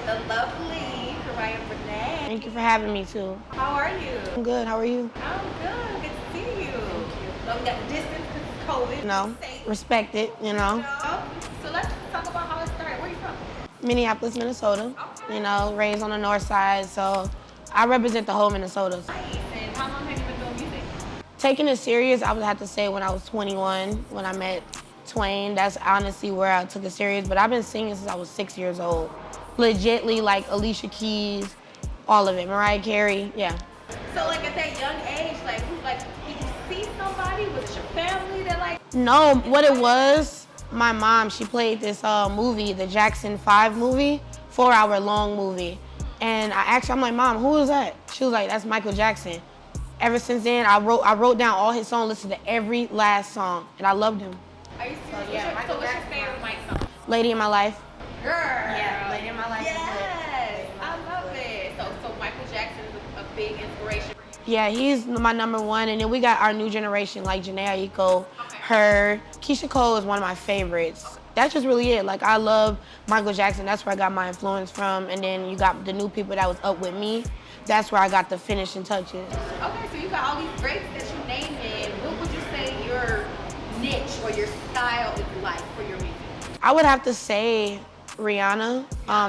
the lovely Cariah Brinaè. Thank you for having me too. How are you? I'm good. How are you? I'm good. Good to see you. So we got the distance because it's COVID. You know, Safe. respect it, you know. So let's talk about how it started. Where are you from? Minneapolis, Minnesota. Okay. You know, raised on the north side, so I represent the whole Minnesota. Nice. And how long have you been doing music? Taking it serious, I would have to say when I was 21, when I met Twain. That's honestly where I took it serious. But I've been singing since I was 6 years old. Legitly, like Alicia Keys, all of it. Mariah Carey, yeah. So like at that young age, did you see somebody? Was it your family that No, what it was, my mom, she played this movie, the Jackson 5 movie, 4-hour long movie. And I'm like, Mom, who is that? She was like, that's Michael Jackson. Ever since then, I wrote down all his songs, listened to every last song, and I loved him. Are you serious? So what's your favorite Mike song? Lady in My Life. Girl. Yeah, Lady in My Life. Yes, I love it. So Michael Jackson is a big inspiration for you. Yeah, he's my number one, and then we got our new generation, like Janae Aiko, her. Keisha Cole is one of my favorites. That's just really it. Like, I love Michael Jackson. That's where I got my influence from, and then you got the new people that was up with me. That's where I got the finishing touches. Okay, so you got all these greats that you named, and what would you say your niche or your style is like for your music? I would have to say Rihanna.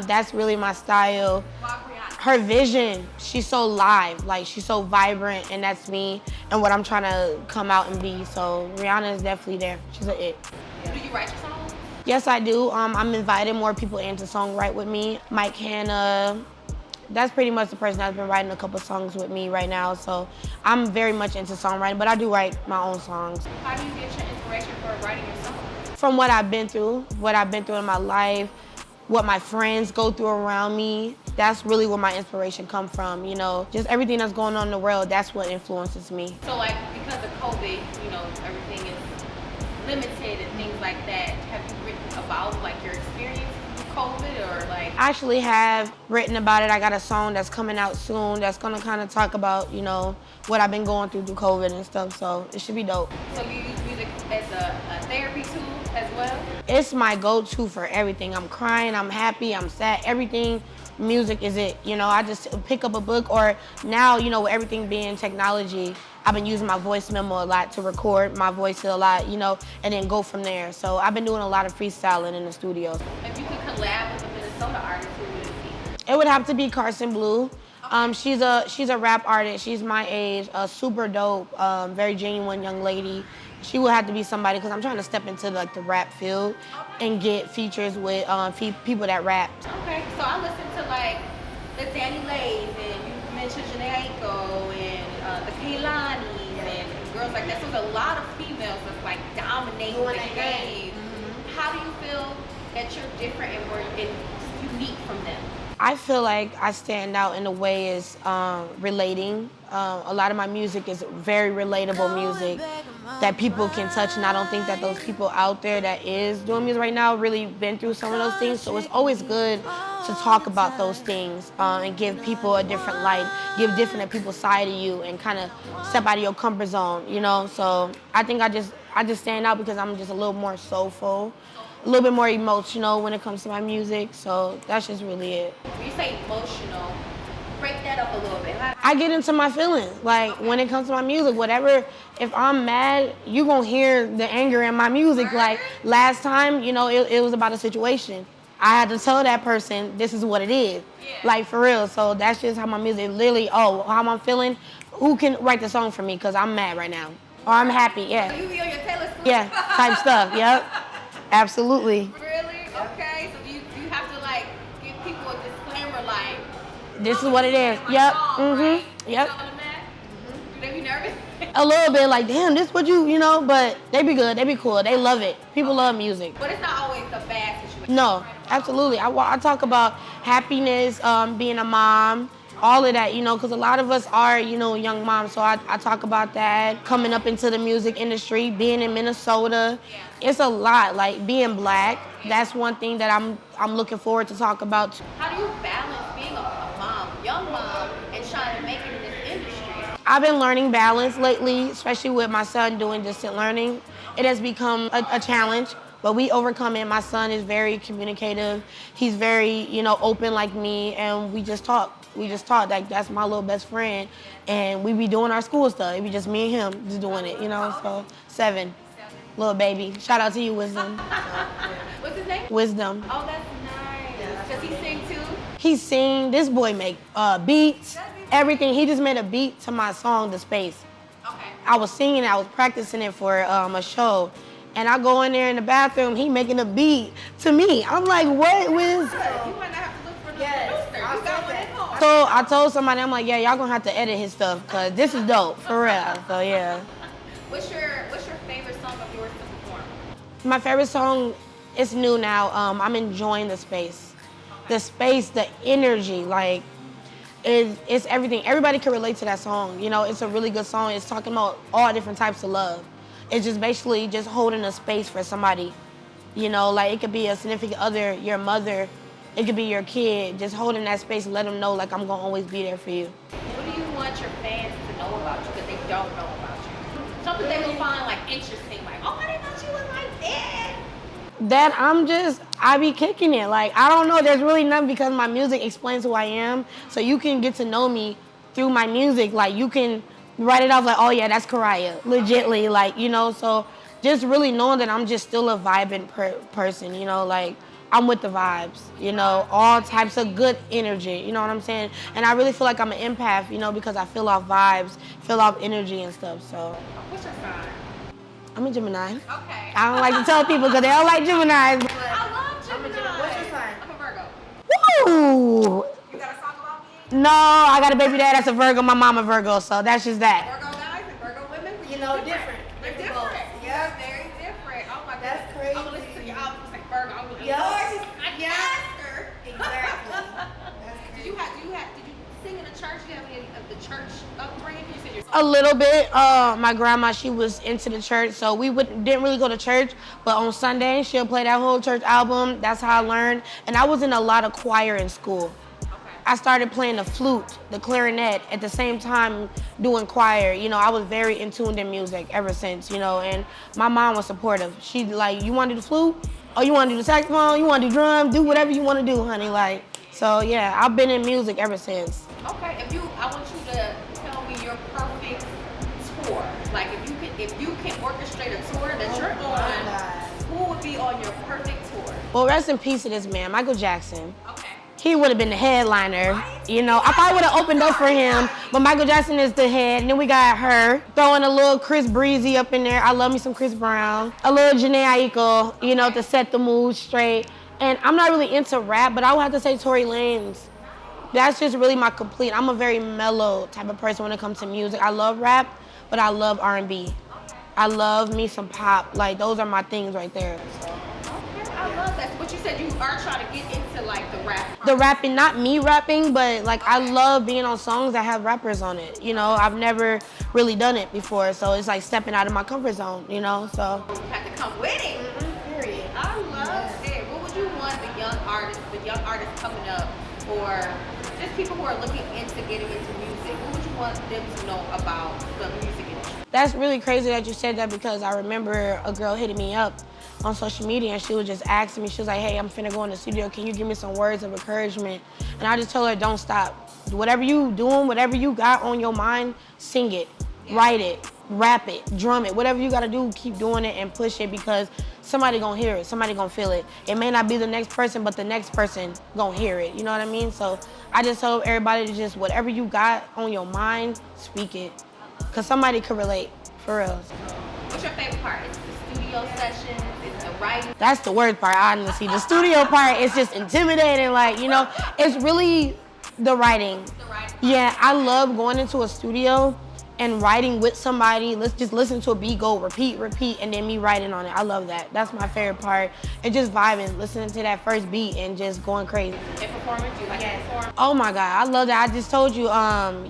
That's really my style. Why Rihanna? Her vision, she's so live, like she's so vibrant, and that's me and what I'm trying to come out and be. So Rihanna is definitely there. She's a it. Do you write your songs? Yes, I do. I'm inviting more people in to songwrite with me. Mike Hanna, that's pretty much the person that's been writing a couple songs with me right now. So I'm very much into songwriting, but I do write my own songs. How do you get your inspiration for writing your songs? From what I've been through in my life, what my friends go through around me, that's really where my inspiration comes from, you know. Just everything that's going on in the world, that's what influences me. So like, because of COVID, you know, everything is limited and things like that. Have you written about like your experience with COVID or like? I actually have written about it. I got a song that's coming out soon that's gonna kind of talk about, you know, what I've been going through COVID and stuff, so it should be dope. So you use music as a therapy tool as well? It's my go-to for everything. I'm crying, I'm happy, I'm sad, everything. Music is it, you know. I just pick up a book, or now, you know, with everything being technology, I've been using my voice memo a lot to record my voice a lot, you know, and then go from there. So I've been doing a lot of freestyling in the studio. If you could collab with a Minnesota artist, who would it be? It would have to be Carson Blue. She's a rap artist. She's my age, super dope, very genuine young lady. She would have to be somebody, because I'm trying to step into like the rap field and get features with people that rap. Okay, so I listened to like the Danny Lays, and you mentioned Janae Aiko and the Kaylani's and girls like that. So there's a lot of females that's like dominating the game. Mm-hmm. How do you feel that you're different and just unique from them? I feel like I stand out in a way is relating. A lot of my music is very relatable music that people can touch, and I don't think that those people out there that is doing music right now really been through some of those things. So it's always good to talk about those things and give people a different light, give different people's side of you, and kind of step out of your comfort zone, you know? So I think I just stand out because I'm just a little more soulful, a little bit more emotional when it comes to my music, so that's just really it. When you say emotional, break that up a little bit. I get into my feelings. Like, when it comes to my music, whatever, if I'm mad, you gonna hear the anger in my music. Like, last time, you know, it was about a situation. I had to tell that person, this is what it is. Yeah. Like, for real. So that's just how my music, literally, how I'm feeling, who can write the song for me, because I'm mad right now. Or I'm happy, yeah. So you be on your Taylor Swift? Yeah, type stuff, yep. Absolutely. Really? Okay. So you have to like give people a disclaimer like, this is what it is. Yep. Song, right? Yep. Do they be nervous? A little bit, like, damn, this what you know, but they be good, they be cool, they love it. People love music. But it's not always a bad situation. No, absolutely. I talk about happiness, being a mom, all of that, you know, because a lot of us are, you know, young moms. So I talk about that, coming up into the music industry, being in Minnesota. Yeah. It's a lot, like being black. That's one thing that I'm looking forward to talk about. How do you balance being a mom, young mom, and trying to make it in this industry? I've been learning balance lately, especially with my son doing distant learning. It has become a challenge but we overcome it. My son is very communicative. He's very, you know, open like me, and we just talk. Like, that's my little best friend, and we be doing our school stuff. It be just me and him just doing it, you know. So 7, little baby. Shout out to you, Wisdom. What's his name? Wisdom. Oh, that's nice. Does he sing too? He sing. This boy make beats, everything. He just made a beat to my song, The Space. Okay. I was singing it. I was practicing it for a show. And I go in there in the bathroom, he making a beat to me. I'm like, what, Wiz? You might not have to look for the producer. You got one at home. So I told somebody, I'm like, yeah, y'all gonna have to edit his stuff, because this is dope, for real. So, yeah. What's your favorite song of yours to perform? My favorite song, it's new now. I'm enjoying The Space. The space, the energy, like, it's everything. Everybody can relate to that song. You know, it's a really good song. It's talking about all different types of love. It's just basically just holding a space for somebody. You know, like, it could be a significant other, your mother, it could be your kid. Just holding that space and let them know, like, I'm gonna always be there for you. What do you want your fans to know about you that they don't know about you? Something they will find, like, interesting, like, oh, I didn't know she was like that. That I be kicking it. Like, I don't know, there's really nothing, because my music explains who I am. So you can get to know me through my music. Like, you can write it off like, oh yeah, that's Cariah, legitly, like, you know. So just really knowing that I'm just still a vibing person, you know, like, I'm with the vibes, you know, all types of good energy, you know what I'm saying? And I really feel like I'm an empath, you know, because I feel off vibes, feel off energy and stuff, so. What's your sign? I'm a Gemini. Okay. I don't like to tell people because they don't like Geminis. But I love Gemini. What's your sign? I'm a Virgo. Woo! You got a song about me? No, I got a baby dad that's a Virgo, my mama Virgo, so that's just that. Virgo guys and Virgo women, You know, different. They're different. Yeah, very different. Oh my God. That's crazy. I'm gonna listen to your album and say Virgo. I'm gonna Yours? Yes. Exactly. Did you sing in a church? Do you have any of the church upbringing? You said your A little bit. My grandma, she was into the church, so we didn't really go to church, but on Sunday, she'll play that whole church album. That's how I learned. And I was in a lot of choir in school. I started playing the flute, the clarinet, at the same time doing choir. You know, I was very in tune in music ever since, you know, and my mom was supportive. She'd like, you want to do the flute? Oh, you want to do the saxophone? You want to do drum? Do whatever you want to do, honey. Like, so yeah, I've been in music ever since. Okay, I want you to tell me your perfect tour. Like, if you can orchestrate a tour that you're on, who would be on your perfect tour? Well, rest in peace to this man, Michael Jackson. Okay. He would have been the headliner, you know. I probably would have opened up for him, but Michael Jackson is the head. And then we got her, throwing a little Chris Breezy up in there. I love me some Chris Brown. A little Janae Aiko, you know, to set the mood straight. And I'm not really into rap, but I would have to say Tory Lanez. That's just really my complete. I'm a very mellow type of person when it comes to music. I love rap, but I love R&B. I love me some pop. Like, those are my things right there. I love that. But you said you are trying to get into, like, the rap part. The rapping, not me rapping, but like, I love being on songs that have rappers on it. You know, I've never really done it before, so it's like stepping out of my comfort zone, you know, so. You have to come with it. Period. I love it. What would you want the young artists coming up, or just people who are looking into getting into music, what would you want them to know about the music industry? That's really crazy that you said that, because I remember a girl hitting me up on social media, and she was just asking me, she was like, hey, I'm finna go in the studio, can you give me some words of encouragement? And I just told her, don't stop. Whatever you doing, whatever you got on your mind, sing it, write it, rap it, drum it, whatever you gotta do, keep doing it and push it, because somebody gonna hear it, somebody gonna feel it. It may not be the next person, but the next person gonna hear it, you know what I mean? So I just told everybody to just, whatever you got on your mind, speak it, because somebody could relate, for real. What's your favorite part? Is it the studio sessions? Is it the writing? That's the worst part, honestly. The studio part is just intimidating, like, you know, it's really the writing. The writing. Yeah, I love going into a studio and writing with somebody. Let's just listen to a beat go, repeat, and then me writing on it. I love that. That's my favorite part. And just vibing, listening to that first beat and just going crazy. And performance, you like to perform? Oh my God, I love that. I just told you,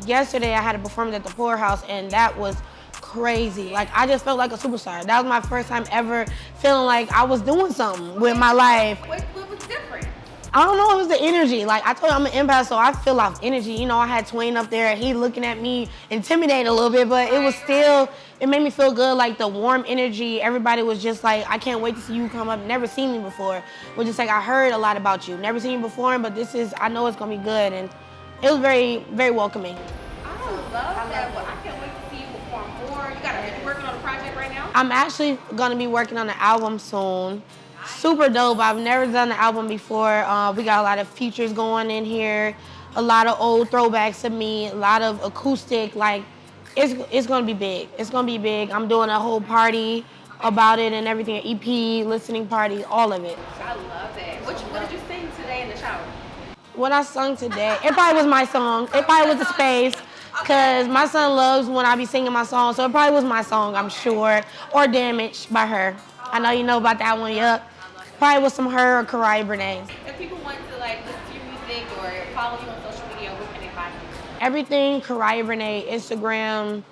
yesterday I had a performance at the Poorhouse, and that was crazy. Like, I just felt like a superstar. That was my first time ever feeling like I was doing something with my life. What was different? I don't know, it was the energy. Like, I told you I'm an empath, so I feel off energy. You know, I had Twain up there, he looking at me, intimidating a little bit, but it was still it made me feel good, like the warm energy. Everybody was just like, I can't wait to see you come up. Never seen me before. Was just like, I heard a lot about you. Never seen you before, but I know it's gonna be good. And it was very, very welcoming. I love that. Well, I can't wait to see you perform more. Are you working on a project right now? I'm actually gonna be working on an album soon. Super dope. I've never done an album before. We got a lot of features going in here, a lot of old throwbacks of me, a lot of acoustic. Like, it's gonna be big. It's gonna be big. I'm doing a whole party about it and everything, an EP, listening party, all of it. I love it. What did you sing today in the shower? What I sung today, it probably was my song. It probably was The Space, because my son loves when I be singing my song, so it probably was my song, I'm sure, or Damaged by her. I know you know about that one, yup. Probably was some her or Cariah Brinaè. If people want to like listen to your music or follow you on social media, where can they find you? Everything Cariah Brinaè, Instagram,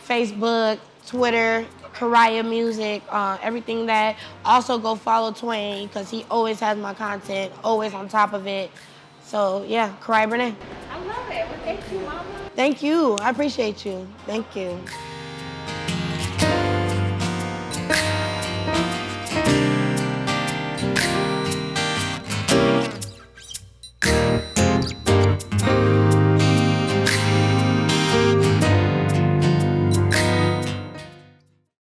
Facebook, Twitter, Cariah Music, everything that. Also go follow Twain, because he always has my content, always on top of it. So yeah, Cariah Brinaè. I love it. Well, thank you, Mama. Thank you. I appreciate you. Thank you.